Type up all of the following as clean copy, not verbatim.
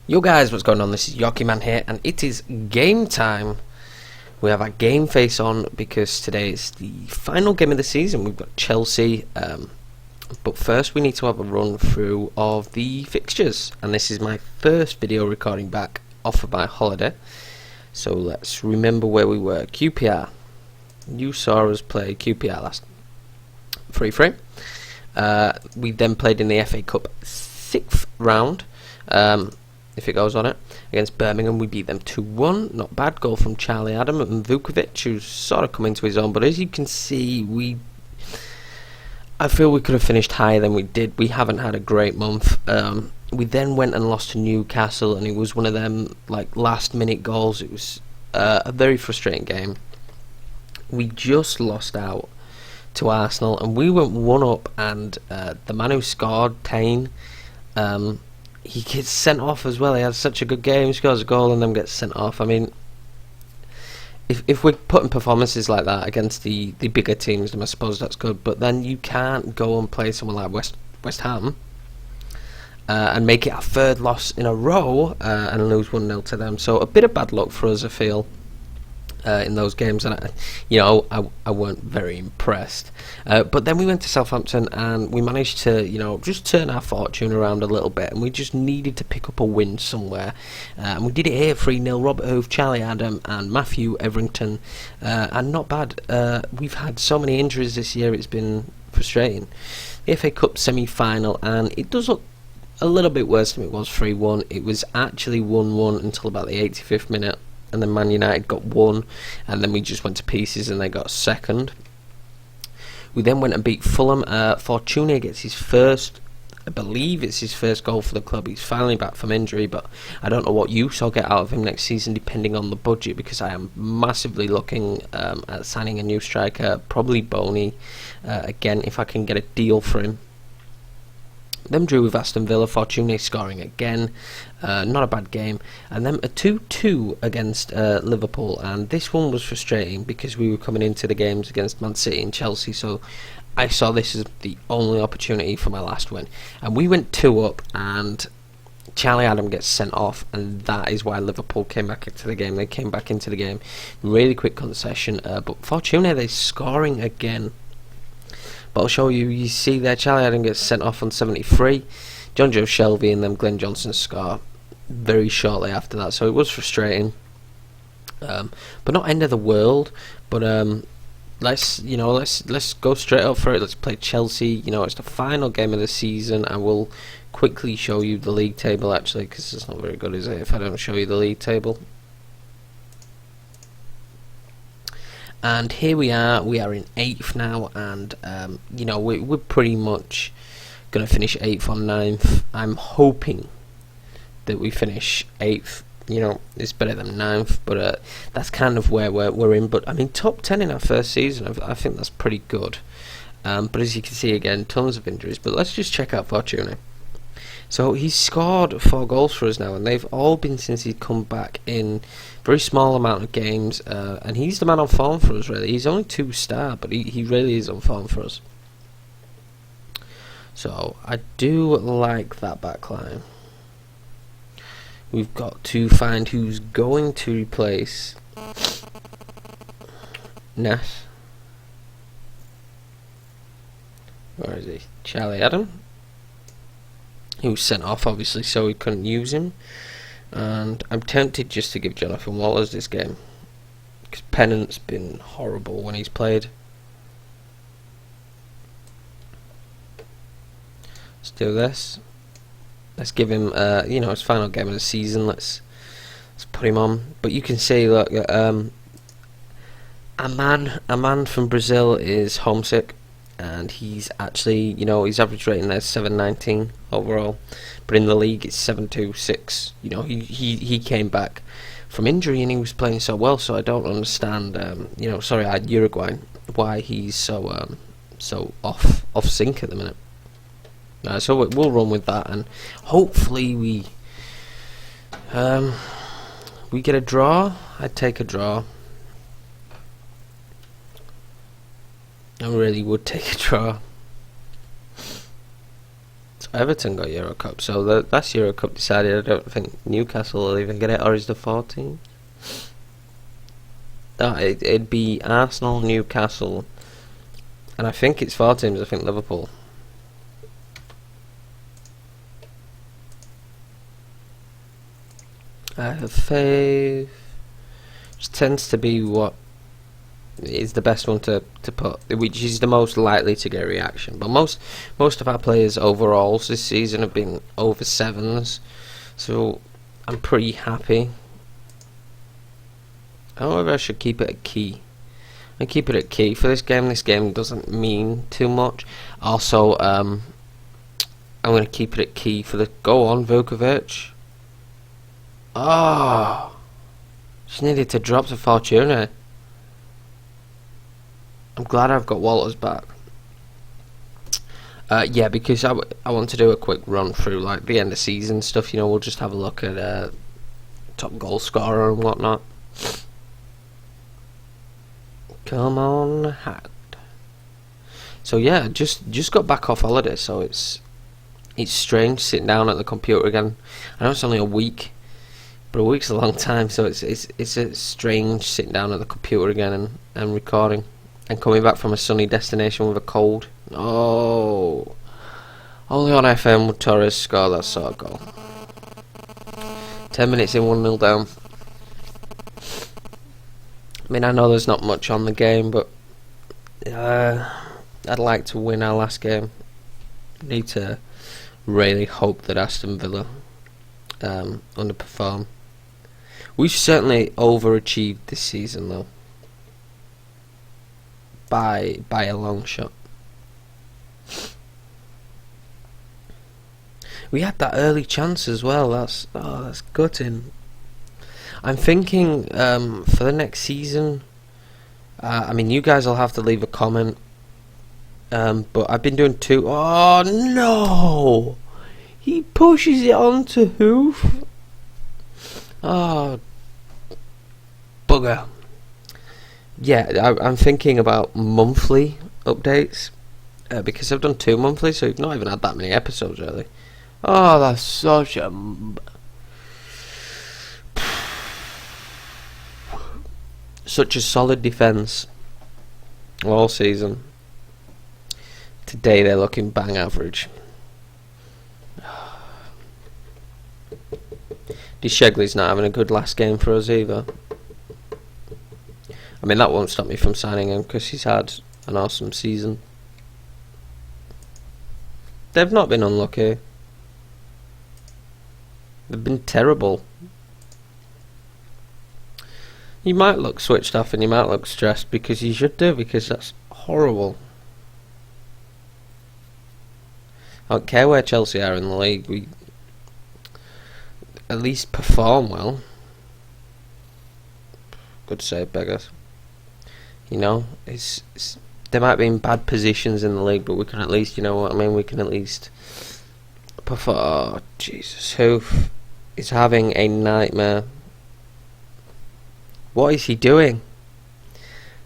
Yo guys, what's going on? This is Yorkie Man here, and it is game time. We have our game face on because today is the final game of the season. We've got Chelsea, but first we need to have a run through of the fixtures, and this is my first video recording back off of my holiday. So let's remember where we were. QPR. You saw us play QPR last 3-3. We then played in the FA Cup 6th round. If it goes on it, against Birmingham. We beat them 2-1. Not bad. Goal from Charlie Adam and Vukovic, who's sort of come into his own. But as you can see, I feel we could have finished higher than we did. We haven't had a great month. We then went and lost to Newcastle, and it was one of them like last-minute goals. It was a very frustrating game. We just lost out to Arsenal, and we went 1-up, and the man who scored, Tane, he gets sent off as well. He has such a good game, scores a goal and then gets sent off. I mean, if we're putting performances like that against the bigger teams, then I suppose that's good. But then you can't go and play someone like West Ham and make it our third loss in a row and lose 1-0 to them. So a bit of bad luck for us, I feel, in those games, and I weren't very impressed. But then we went to Southampton and we managed to just turn our fortune around a little bit, and we just needed to pick up a win somewhere, and we did it here. 3-0. Robert Hoof, Charlie Adam and Matthew Everington, and not bad. We've had so many injuries this year, it's been frustrating. The FA Cup semi-final, and it does look a little bit worse than it was. 3-1. It was actually 1-1 until about the 85th minute. And then Man United got 1, and then we just went to pieces and they got 2nd. We then went and beat Fulham. Fortuna gets his first, I believe it's his first goal for the club. He's finally back from injury, but I don't know what use I'll get out of him next season depending on the budget, because I am massively looking at signing a new striker, probably Boney, again, if I can get a deal for him. Then drew with Aston Villa, Fortuna scoring again, not a bad game, and then a 2-2 against Liverpool, and this one was frustrating because we were coming into the games against Man City and Chelsea, so I saw this as the only opportunity for my last win, and we went 2-up, and Charlie Adam gets sent off, and that is why Liverpool came back into the game. They came back into the game, really quick concession, but Fortuna, they're scoring again. But I'll show you. You see there, Charlie Adam gets sent off on 73. John Joe Shelby and then Glenn Johnson score very shortly after that. So it was frustrating, but not end of the world. But let's go straight up for it. Let's play Chelsea. It's the final game of the season. I will quickly show you the league table actually, because it's not very good, is it, if I don't show you the league table? And here we are in 8th now, and we're pretty much going to finish 8th or 9th. I'm hoping that we finish 8th. It's better than 9th, but that's kind of where we're in. But I mean, top 10 in our first season, I think that's pretty good. But as you can see, again, tons of injuries. But let's just check out Fortuna. So he's scored 4 goals for us now, and they've all been since he's come back in very small amount of games, and he's the man on form for us, really. He's only 2-star, but he really is on form for us. So I do like that backline. We've got to find who's going to replace Ness. Where is he? Charlie Adam. He was sent off, obviously, so we couldn't use him. And I'm tempted just to give Jonathan Walters this game, because Pennant's been horrible when he's played. Let's do this. Let's give him, his final game of the season. Let's put him on. But you can see, look, a man from Brazil is homesick. And he's actually, his average rating there is 719 overall, but in the league it's 726. He came back from injury and he was playing so well. So I don't understand, Uruguay, why he's so off sync at the minute. So we'll run with that, and hopefully we get a draw. I'd take a draw. I really would take a draw. Everton got Euro Cup, so that's Euro Cup decided. I don't think Newcastle will even get it, or is the 14? Oh, it'd be Arsenal, Newcastle, and I think it's 4 teams. I think Liverpool. I have faith. Which tends to be what is the best one to put, which is the most likely to get a reaction. But most of our players overalls this season have been over 7s, so I'm pretty happy. However, I should keep it at key. I keep it at key for this game. This game doesn't mean too much. Also, I'm going to keep it at key for the go on Vukovic. Oh, just needed to drop to Fortuna. I'm glad I've got Walters back. Yeah, because I want to do a quick run through like the end of season stuff. You know, we'll just have a look at top goal scorer and whatnot. Come on, Hacked. So yeah, just got back off holiday, so it's strange sitting down at the computer again. I know it's only a week, but a week's a long time, so it's a strange sitting down at the computer again and recording. And coming back from a sunny destination with a cold. Oh, only on FM would Torres score that sort of goal. 10 minutes in, 1-0 down. I mean, I know there's not much on the game, but I'd like to win our last game. Need to really hope that Aston Villa underperform. We've certainly overachieved this season, though. By a long shot. We had that early chance as well. That's gutting. I'm thinking for the next season. I mean, you guys will have to leave a comment. But I've been doing 2. Oh no! He pushes it onto Hoof. Oh, bugger. Yeah, I'm thinking about monthly updates because I've done 2 monthly, so you've not even had that many episodes really. Oh, that's such a solid defence all season. Today they're looking bang average. Deshegley's not having a good last game for us either. I mean, that won't stop me from signing him because he's had an awesome season. They've not been unlucky. They've been terrible. You might look switched off and you might look stressed, because you should do, because that's horrible. I don't care where Chelsea are in the league. We at least perform well. Good save, beggars. You know, there might be in bad positions in the league, but we can at least, you know what I mean, we can at least perform. Oh, Jesus, Hoof is having a nightmare. What is he doing?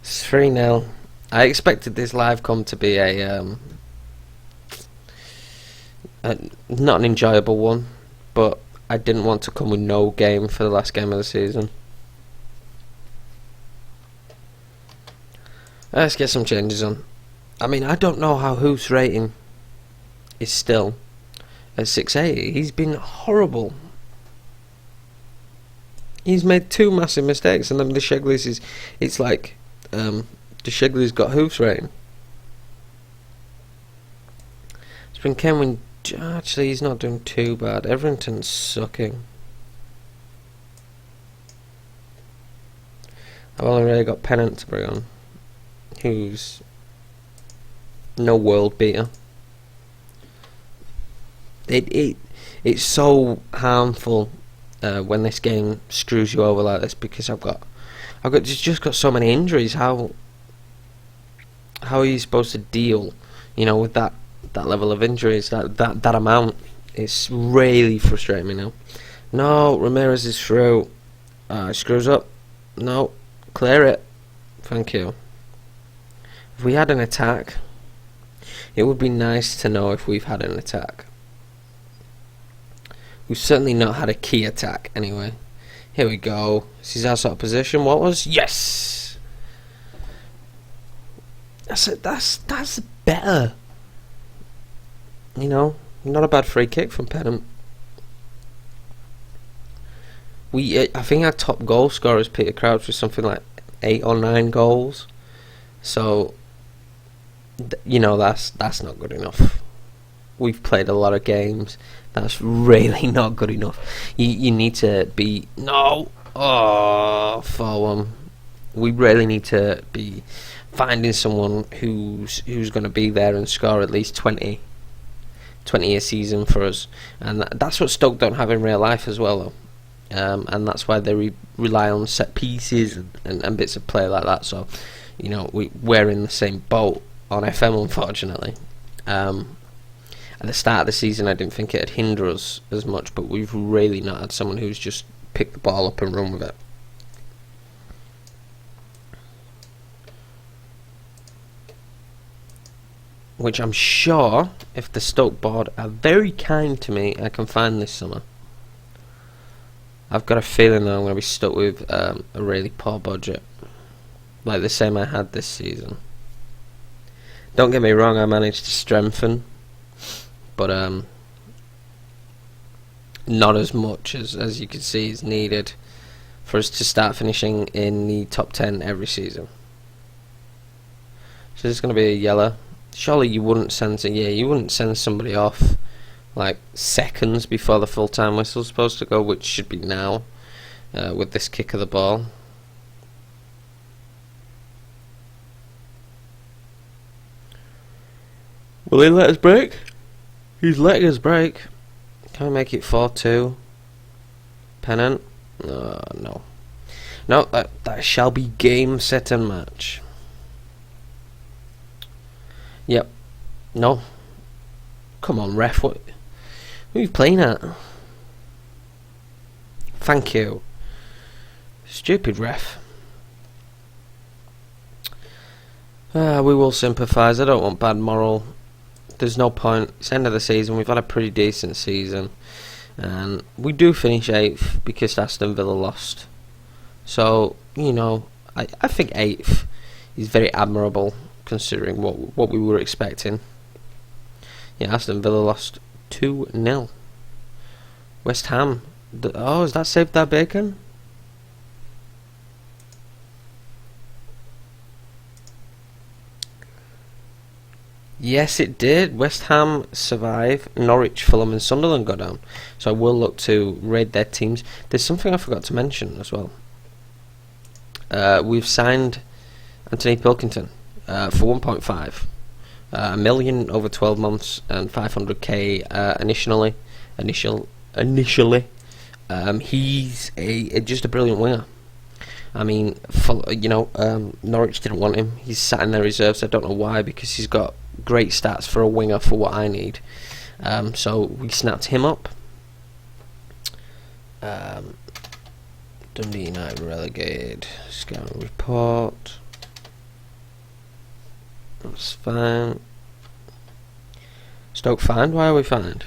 It's 3-0. I expected this live com to be a not an enjoyable one, but I didn't want to come with no game for the last game of the season. Let's get some changes on. I mean, I don't know how Hoof's rating is still at 680. He's been horrible. He's made 2 massive mistakes, and then Deshegley's is, it's like Deshegley's got Hoof's rating. It's been Kenwin. Actually, he's not doing too bad. Everington's sucking. I've only really got Pennant to bring on, who's no world beater. It's so harmful when this game screws you over like this, because I've just got so many injuries. How are you supposed to deal, you know, with that level of injuries, that amount? It's really frustrating me now. No, Ramirez is through. Screws up. No, clear it. Thank you. If we had an attack, it would be nice to know if we've had an attack. We've certainly not had a key attack anyway. Here we go. This is our sort of position. What was? Yes! That's better. You know, not a bad free kick from Pennant. I think our top goal scorer is Peter Crouch with something like 8 or 9 goals. So, you know, that's not good enough. We've played a lot of games. That's really not good enough. You need to be 4-1. We really need to be finding someone who's going to be there and score at least 20 a season for us, and that's what Stoke don't have in real life as well, though. And that's why they rely on set pieces and bits of play like that. So, you know, we're in the same boat on FM, unfortunately. At the start of the season, I didn't think it'd hinder us as much, but we've really not had someone who's just picked the ball up and run with it. Which I'm sure, if the Stoke board are very kind to me, I can find this summer. I've got a feeling that I'm going to be stuck with a really poor budget, like the same I had this season. Don't get me wrong, I managed to strengthen, but not as much as you can see is needed for us to start finishing in the top 10 every season. So there's going to be a yellow. Surely you wouldn't send somebody off like seconds before the full-time whistle's supposed to go, which should be now, with this kick of the ball. Will he let us break? He's letting us break. Can we make it 4-2? Pennant? No. No, that shall be game, set and match. Yep. No. Come on, ref. What are you playing at? Thank you. Stupid ref. We will sympathise. I don't want bad moral. There's no point. It's the end of the season. We've had a pretty decent season. And we do finish 8th because Aston Villa lost. So, you know, I think 8th is very admirable considering what we were expecting. Yeah, Aston Villa lost 2-0. West Ham. Has that saved their bacon? Yes, it did. West Ham survive. Norwich, Fulham and Sunderland go down. So I will look to raid their teams. There's something I forgot to mention as well. We've signed Anthony Pilkington for 1.5. $1 million over 12 months and 500k initially. He's just a brilliant winger. I mean, Norwich didn't want him. He's sat in their reserves. I don't know why, because he's got great stats for a winger for what I need. So we snapped him up. Dundee United relegated. Scout report. That's fine. Stoke fined? Why are we fined?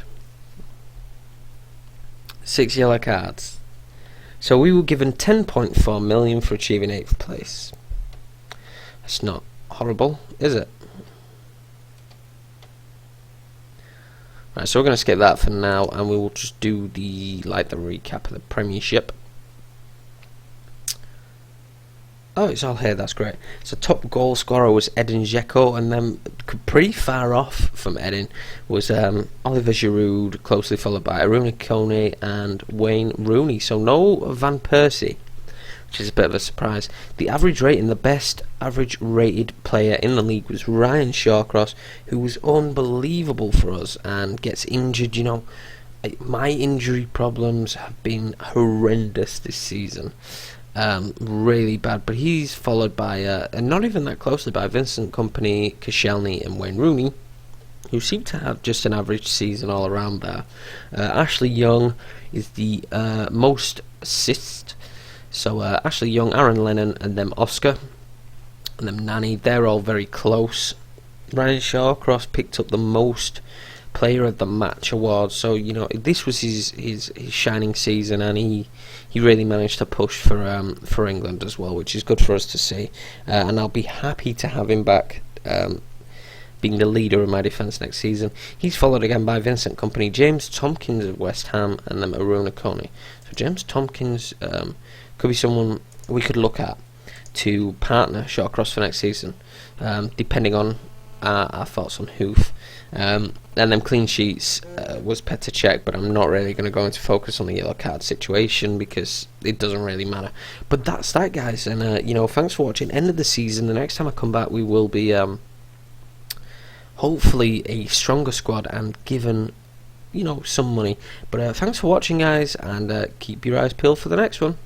6 yellow cards. So we were given 10.4 million for achieving 8th place. That's not horrible, is it? Right, so we're going to skip that for now, and we will just do the recap of the Premiership. Oh, it's all here, that's great. So top goal scorer was Edin Dzeko, and then pretty far off from Edin was Oliver Giroud, closely followed by Aruna Kone and Wayne Rooney. So no Van Persie, which is a bit of a surprise. The average rating, the best average rated player in the league was Ryan Shawcross, who was unbelievable for us and gets injured. You know, my injury problems have been horrendous this season. Really bad, but he's followed by and not even that closely, by Vincent Kompany, Koscielny and Wayne Rooney, who seem to have just an average season all around there. Ashley Young is the most assists, so Ashley Young, Aaron Lennon and then Oscar and then Nani, they're all very close. Ryan Shawcross picked up the most Player of the Match award. So this was his shining season, and he really managed to push for England as well, which is good for us to see. And I'll be happy to have him back, being the leader of my defence next season. He's followed again by Vincent Kompany, James Tompkins of West Ham, and then Aruna Kone. So James Tompkins could be someone we could look at to partner Shawcross for next season, depending on our thoughts on Hoof. And then clean sheets was Petr Cech, but I'm not really going to go into focus on the yellow card situation because it doesn't really matter. But that's that, guys, and thanks for watching. End of the season. The next time I come back, we will be hopefully a stronger squad and given some money. But thanks for watching, guys, and keep your eyes peeled for the next one.